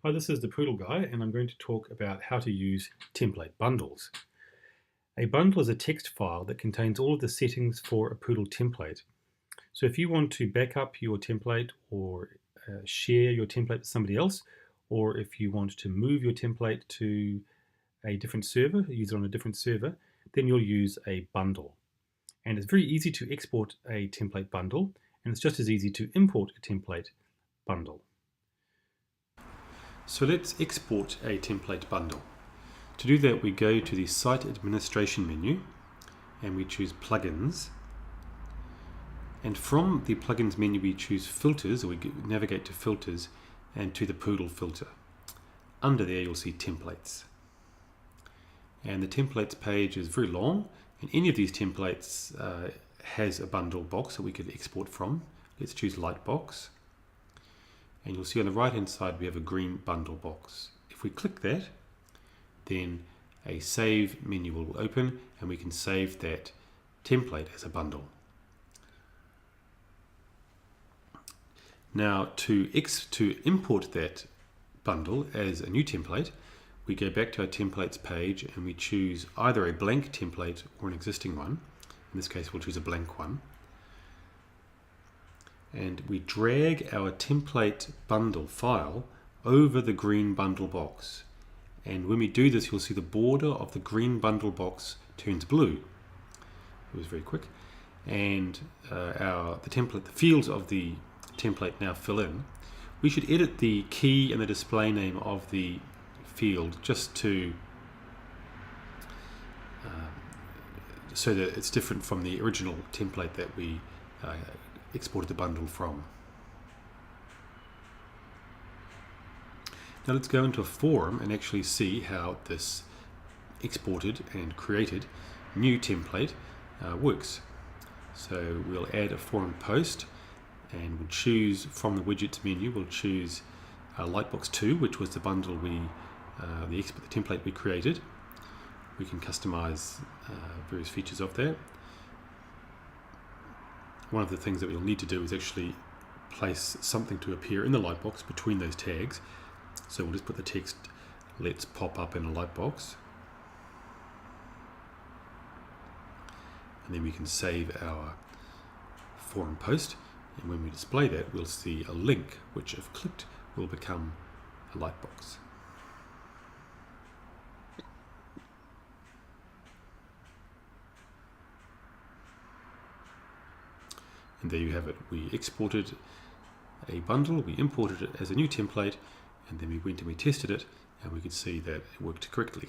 Hi, this is the Poodle guy, and I'm going to talk about how to use template bundles. A bundle is a text file that contains all of the settings for a Poodle template. So if you want to back up your template or share your template with somebody else, or if you want to move your template to a different server, use it on a different server, then you'll use a bundle. And it's very easy to export a template bundle, and it's just as easy to import a template bundle. So let's export a template bundle. To do that, we go to the Site Administration menu and we choose Plugins. And from the Plugins menu, we choose Filters, or we navigate to Filters and to the Poodle filter. Under there, you'll see Templates. And the Templates page is very long, and any of these templates has a bundle box that we could export from. Let's choose Lightbox. And you'll see on the right hand side we have a green bundle box. If we click that, then a save menu will open and we can save that template as a bundle. Now to import that bundle as a new template, we go back to our templates page and we choose either a blank template or an existing one. In this case we'll choose a blank one. And we drag our template bundle file over the green bundle box. And when we do this, you'll see the border of the green bundle box turns blue. It was very quick. And the fields of the template now fill in. We should edit the key and the display name of the field just to so that it's different from the original template that we exported the bundle from. Now let's go into a forum and actually see how this exported and created new template works. So we'll add a forum post and we'll choose from the widgets menu, we'll choose Lightbox 2, which was the bundle the template we created. We can customize various features of that. One of the things that we'll need to do is actually place something to appear in the lightbox between those tags. So we'll just put the text "Let's pop up" in a lightbox. And then we can save our forum post. And when we display that, we'll see a link, which if clicked, will become a lightbox. And there you have it. We exported a bundle, we imported it as a new template, and then we went and we tested it, and we could see that it worked correctly.